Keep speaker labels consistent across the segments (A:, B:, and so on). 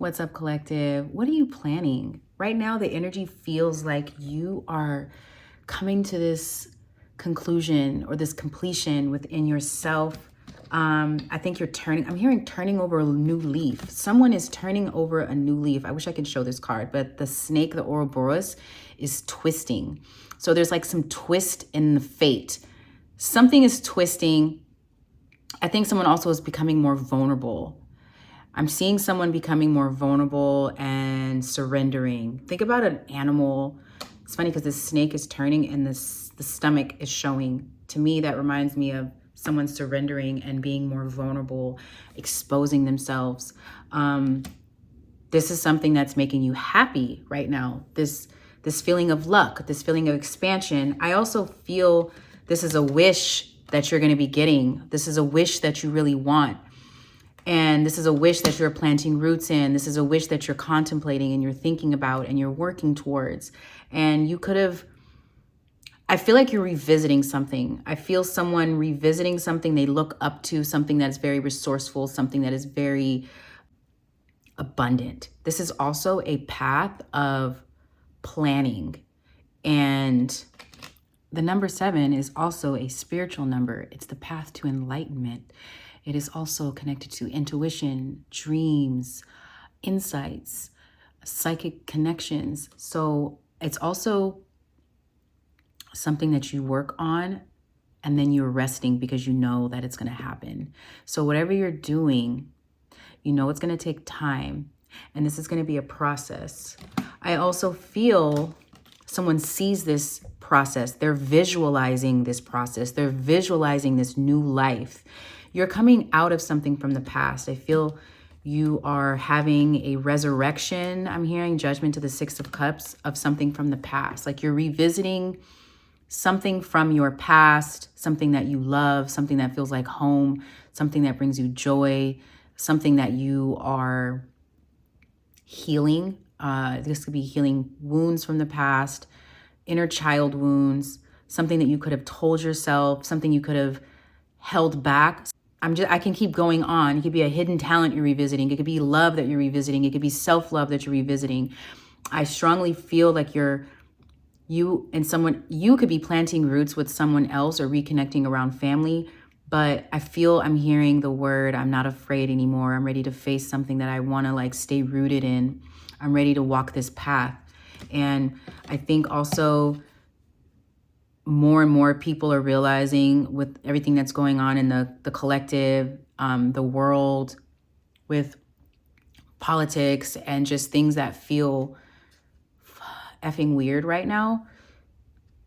A: What's up, collective? What are you planning? Right now, the energy feels like you are coming to this conclusion or this completion within yourself. I think I'm hearing turning over a new leaf. Someone is turning over a new leaf. I wish I could show this card, but the snake, the Ouroboros, is twisting. So there's like some twist in the fate. Something is twisting. I think someone also is becoming more vulnerable. I'm seeing someone becoming more vulnerable and surrendering. Think about an animal. It's funny because this snake is turning and the stomach is showing. To me, that reminds me of someone surrendering and being more vulnerable, exposing themselves. This is something that's making you happy right now. This feeling of luck, this feeling of expansion. I also feel this is a wish that you're going to be getting. This is a wish that you really want. And this is a wish that you're planting roots in. This is a wish that you're contemplating and you're thinking about and you're working towards. And you could have, I feel like you're revisiting something. I feel someone revisiting something they look up to, something that's very resourceful, something that is very abundant. This is also a path of planning. And the number 7 is also a spiritual number. It's the path to enlightenment. It is also connected to intuition, dreams, insights, psychic connections. So it's also something that you work on and then you're resting because you know that it's going to happen. So whatever you're doing, you know it's going to take time and this is going to be a process. I also feel someone sees this process. They're visualizing this process. They're visualizing this new life. You're coming out of something from the past. I feel you are having a resurrection. I'm hearing judgment to the 6 of Cups of something from the past. Like you're revisiting something from your past, something that you love, something that feels like home, something that brings you joy, something that you are healing. This could be healing wounds from the past, inner child wounds, something that you could have told yourself, something you could have held back. I can keep going on. It could be a hidden talent you're revisiting. It could be love that you're revisiting. It could be self-love that you're revisiting. I strongly feel like you could be planting roots with someone else or reconnecting around family, but I feel I'm hearing the word, I'm not afraid anymore. I'm ready to face something that I want to stay rooted in. I'm ready to walk this path. And I think also more and more people are realizing with everything that's going on in the collective, the world, with politics and just things that feel effing weird right now.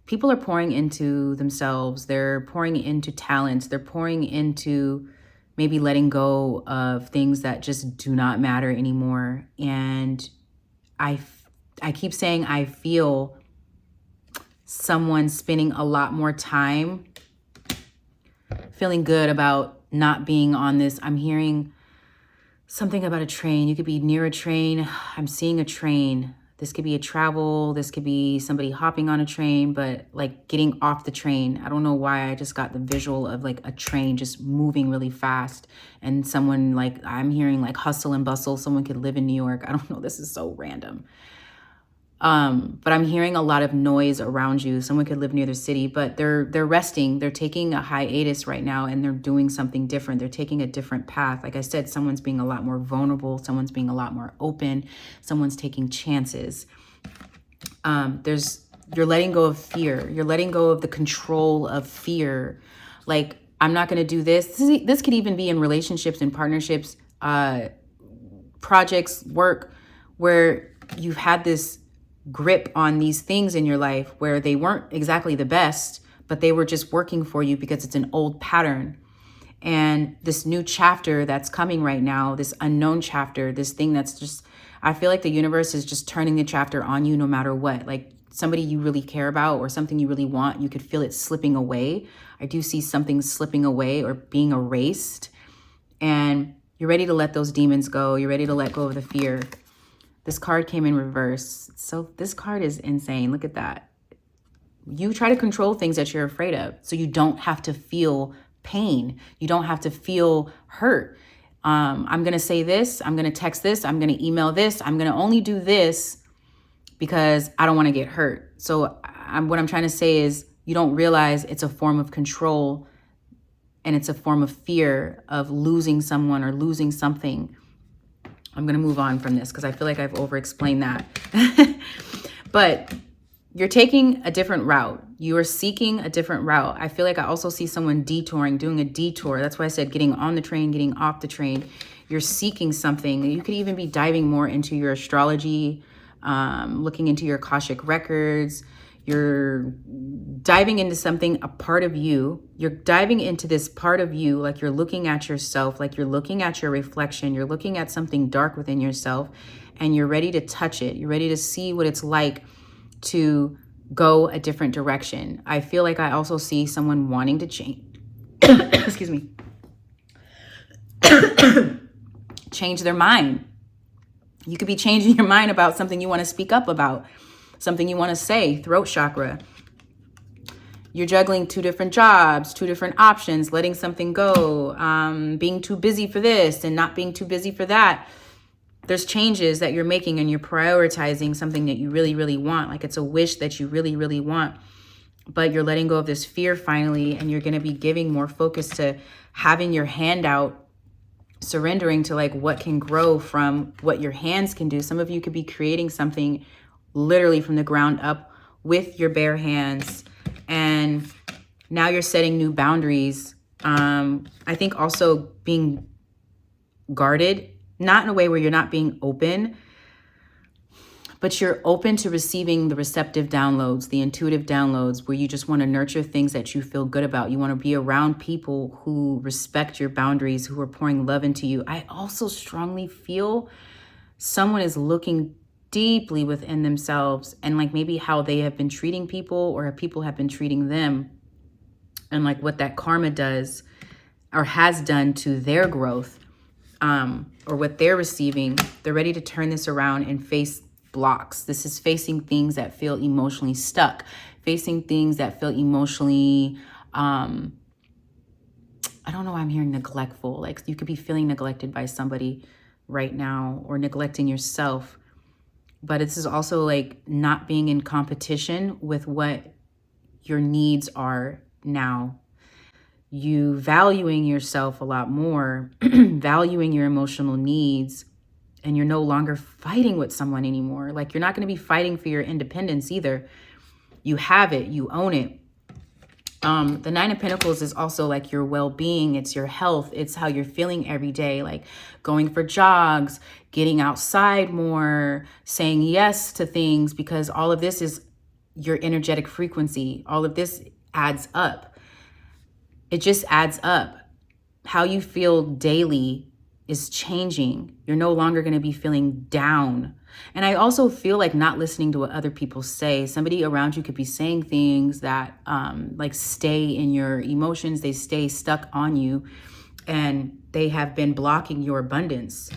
A: People are pouring into themselves. They're pouring into talents. They're pouring into maybe letting go of things that just do not matter anymore. And I keep saying I feel someone spending a lot more time feeling good about not being on this. I'm hearing something about a train. You could be near a train. I'm seeing a train. This could be a travel. This could be somebody hopping on a train, but getting off the train. I don't know why I just got the visual of a train just moving really fast and someone I'm hearing hustle and bustle. Someone could live in New York. I don't know. This is so random. But I'm hearing a lot of noise around you. Someone could live near the city, but they're resting. They're taking a hiatus right now and they're doing something different. They're taking a different path. Like I said, someone's being a lot more vulnerable. Someone's being a lot more open. Someone's taking chances. You're letting go of fear. You're letting go of the control of fear. I'm not going to do this. This could even be in relationships and partnerships, projects, work, where you've had this grip on these things in your life where they weren't exactly the best, but they were just working for you because it's an old pattern. And this new chapter that's coming right now, this unknown chapter, this thing that's just, I feel like the universe is just turning the chapter on you no matter what. Somebody you really care about or something you really want, you could feel it slipping away. I do see something slipping away or being erased. And you're ready to let those demons go. You're ready to let go of the fear. This card came in reverse. So this card is insane. Look at that. You try to control things that you're afraid of so you don't have to feel pain. You don't have to feel hurt. I'm going to say this, I'm going to text this, I'm going to email this, I'm going to only do this because I don't want to get hurt. So what I'm trying to say is you don't realize it's a form of control, and it's a form of fear of losing someone or losing something. I'm going to move on from this because I feel like I've over-explained that. But you're taking a different route. You are seeking a different route. I feel like I also see someone detouring, doing a detour. That's why I said getting on the train, getting off the train. You're seeking something. You could even be diving more into your astrology, looking into your Akashic records. You're diving into something, a part of you. You're diving into this part of you, like you're looking at yourself, like you're looking at your reflection. You're looking at something dark within yourself, and you're ready to touch it. You're ready to see what it's like to go a different direction. I feel like I also see someone wanting to change, excuse me, change their mind. You could be changing your mind about something you want to speak up about, something you want to say, throat chakra. You're juggling 2 different jobs, 2 different options, letting something go, being too busy for this and not being too busy for that. There's changes that you're making, and you're prioritizing something that you really, really want. Like it's a wish that you really, really want, but you're letting go of this fear finally, and you're going to be giving more focus to having your hand out, surrendering to like what can grow from what your hands can do. Some of you could be creating something literally from the ground up with your bare hands, and now you're setting new boundaries. I think also being guarded, not in a way where you're not being open, but you're open to receiving the receptive downloads, the intuitive downloads, where you just want to nurture things that you feel good about. You want to be around people who respect your boundaries, who are pouring love into you. I also strongly feel someone is looking deeply within themselves, and like maybe how they have been treating people, or people have been treating them, and like what that karma does or has done to their growth, or what they're receiving. They're ready to turn this around and face blocks. This is facing things that feel emotionally stuck, facing things that feel emotionally, I don't know why I'm hearing neglectful. Like you could be feeling neglected by somebody right now, or neglecting yourself. But this is also like not being in competition with what your needs are now. You valuing yourself a lot more, valuing your emotional needs, and you're no longer fighting with someone anymore. Like you're not going to be fighting for your independence either. You have it, you own it. The 9 of Pentacles is also like your well-being. It's your health. It's how you're feeling every day, like going for jogs, getting outside more, saying yes to things, because all of this is your energetic frequency. All of this adds up. It just adds up. How you feel daily is changing. You're no longer going to be feeling down. And I also feel like not listening to what other people say. Somebody around you could be saying things that like stay in your emotions. They stay stuck on you, and they have been blocking your abundance.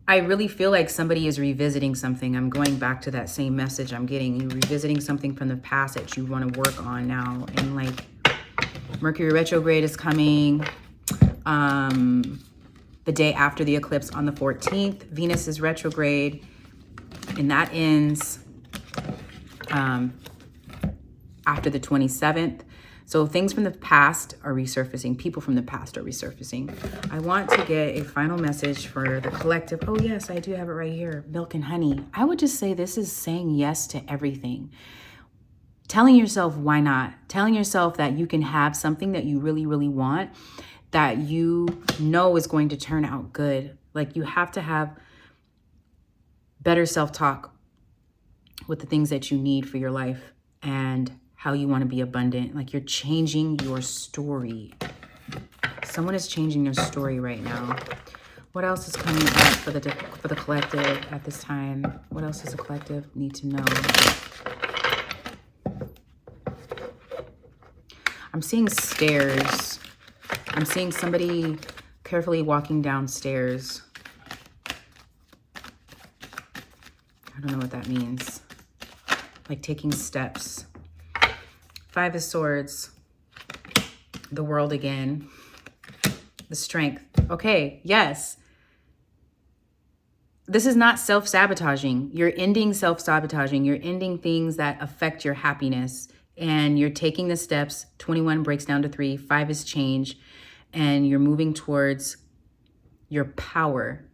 A: I really feel like somebody is revisiting something. I'm going back to that same message I'm getting. You're revisiting something from the past that you want to work on now. And like Mercury retrograde is coming the day after the eclipse on the 14th. Venus is retrograde, and that ends after the 27th. So things from the past are resurfacing. People from the past are resurfacing. I want to get a final message for the collective. Oh, yes, I do have it right here. Milk and honey. I would just say this is saying yes to everything. Telling yourself why not. Telling yourself that you can have something that you really, really want, that you know is going to turn out good. Like you have to have better self-talk with the things that you need for your life and how you want to be abundant. Like you're changing your story. Someone is changing their story right now. What else is coming up for the collective at this time? What else does the collective need to know? I'm seeing stairs. I'm seeing somebody carefully walking downstairs. I don't know what that means. Like taking steps. Five of Swords. The World again. The Strength. Okay, yes. This is not self-sabotaging. You're ending self-sabotaging. You're ending things that affect your happiness. And you're taking the steps. 21 breaks down to 3. 5 is change. And you're moving towards your power.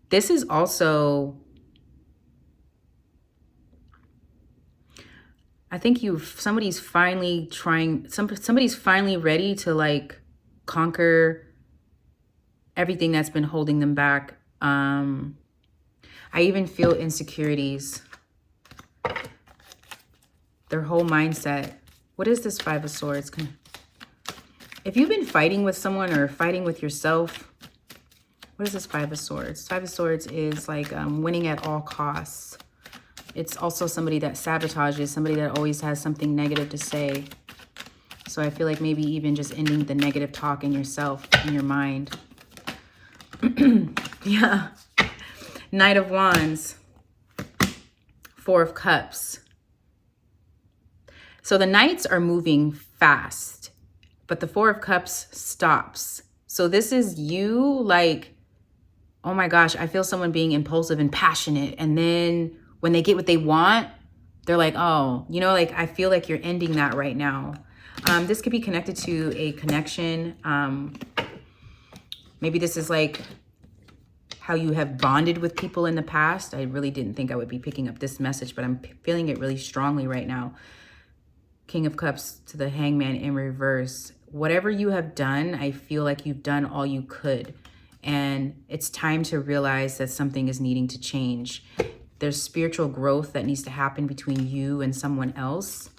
A: This is also, I think somebody's finally ready to like conquer everything that's been holding them back. I even feel insecurities. Their whole mindset. What is this Five of Swords? If you've been fighting with someone or fighting with yourself, what is this Five of Swords? Five of Swords is like winning at all costs. It's also somebody that sabotages, somebody that always has something negative to say. So I feel like maybe even just ending the negative talk in yourself, in your mind. Yeah. Knight of Wands. Four of Cups. So the Knights are moving fast, but the Four of Cups stops. So this is you like, oh my gosh, I feel someone being impulsive and passionate. And then when they get what they want, they're like, oh, you know, like I feel like you're ending that right now. This could be connected to a connection. Maybe this is like how you have bonded with people in the past. I really didn't think I would be picking up this message, but I'm feeling it really strongly right now. King of Cups to the Hangman in reverse. Whatever you have done, I feel like you've done all you could. And it's time to realize that something is needing to change. There's spiritual growth that needs to happen between you and someone else.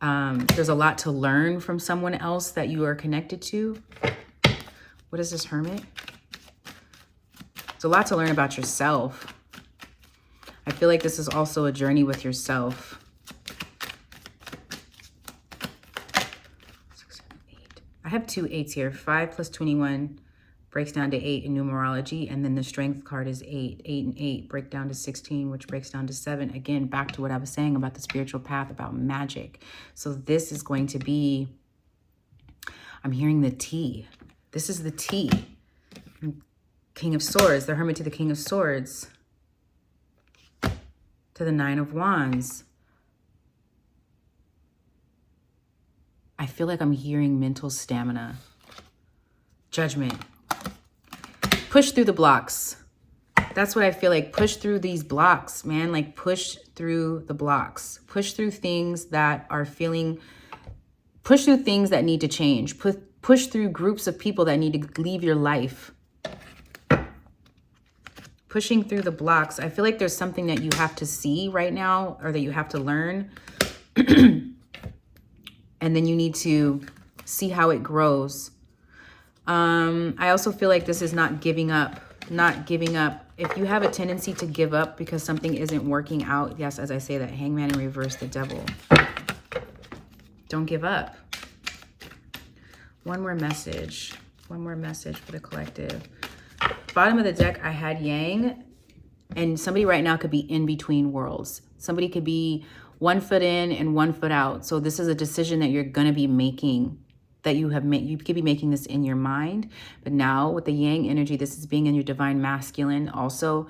A: There's a lot to learn from someone else that you are connected to. What is this Hermit? It's a lot to learn about yourself. I feel like this is also a journey with yourself. 6, 7, 8. I have 2 8s here. 5 plus 21 breaks down to 8 in numerology. And then the Strength card is 8. 8 and 8 break down to 16, which breaks down to 7. Again, back to what I was saying about the spiritual path, about magic. So this is going to be, I'm hearing the T. This is the T. King of Swords, the Hermit to the King of Swords. To the Nine of Wands. I feel like I'm hearing mental stamina. Judgment. Push through the blocks. That's what I feel like. Push through these blocks, man. Like push through the blocks. Push through things that are feeling, push through things that need to change. Push through groups of people that need to leave your life. Pushing through the blocks. I feel like there's something that you have to see right now or that you have to learn. And then you need to see how it grows. I also feel like this is not giving up. Not giving up. If you have a tendency to give up because something isn't working out, yes, as I say that, Hangman in reverse, the Devil. Don't give up. One more message. One more message for the collective. Bottom of the deck, I had Yang. And somebody right now could be in between worlds. Somebody could be 1 foot in and 1 foot out. So this is a decision that you're going to be making. That you have made. You could be making this in your mind. But now with the Yang energy, this is being in your divine masculine also.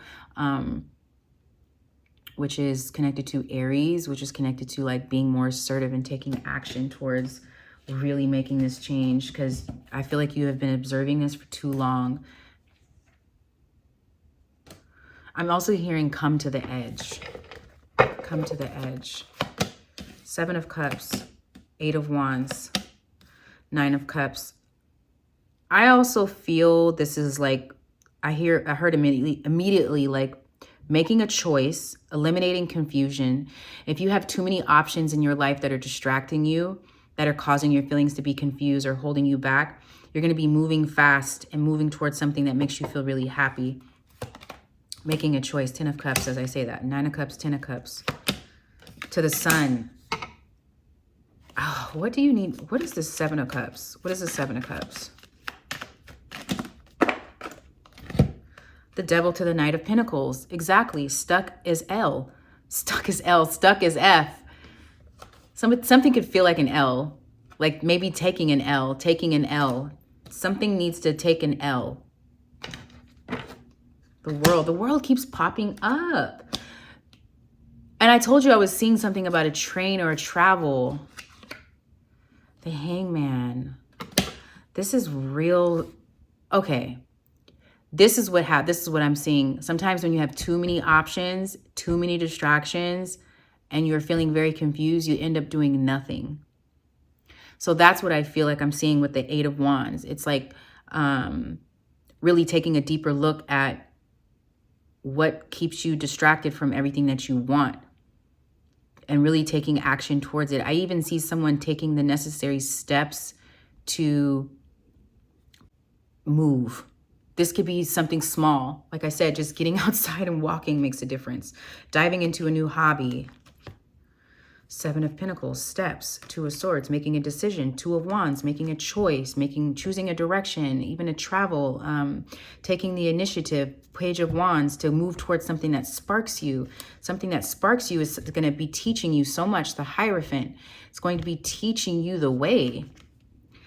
A: Which is connected to Aries. Which is connected to like being more assertive and taking action towards really making this change. Because I feel like you have been observing this for too long. I'm also hearing come to the edge. Come to the edge. 7 of Cups. 8 of Wands. 9 of Cups. I also feel this is like, I heard immediately like making a choice, eliminating confusion. If you have too many options in your life that are distracting you, that are causing your feelings to be confused or holding you back, you're going to be moving fast and moving towards something that makes you feel really happy. Making a choice. 10 of Cups, as I say that. 9 of Cups, 10 of Cups. To the Sun. Oh, what do you need? What is this 7 of Cups? What is the 7 of Cups? The Devil to the Knight of Pentacles. Exactly. Stuck is L. Stuck is L. Stuck is F. Something could feel like an L, like maybe taking an L. Something needs to take an L. The world keeps popping up. And I told you I was seeing something about a train or a travel. The Hangman. This is real. Okay. This is what I'm seeing. Sometimes when you have too many options, too many distractions, and you're feeling very confused, you end up doing nothing. So that's what I feel like I'm seeing with the Eight of Wands. It's like really taking a deeper look at what keeps you distracted from everything that you want and really taking action towards it. I even see someone taking the necessary steps to move. This could be something small. Like I said, just getting outside and walking makes a difference. Diving into a new hobby. Seven of Pentacles, steps. Two of Swords, making a decision. Two of Wands, making a choice, choosing a direction, even a travel, taking the initiative. Page of Wands, to move towards something that sparks you. Something that sparks you is going to be teaching you so much. The Hierophant, it's going to be teaching you the way.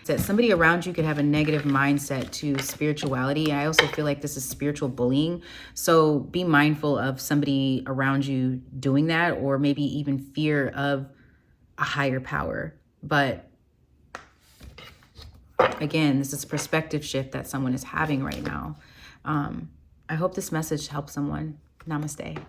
A: That somebody around you could have a negative mindset to spirituality. I also feel like this is spiritual bullying. So be mindful of somebody around you doing that, or maybe even fear of a higher power. But again, this is a perspective shift that someone is having right now. I hope this message helps someone. Namaste.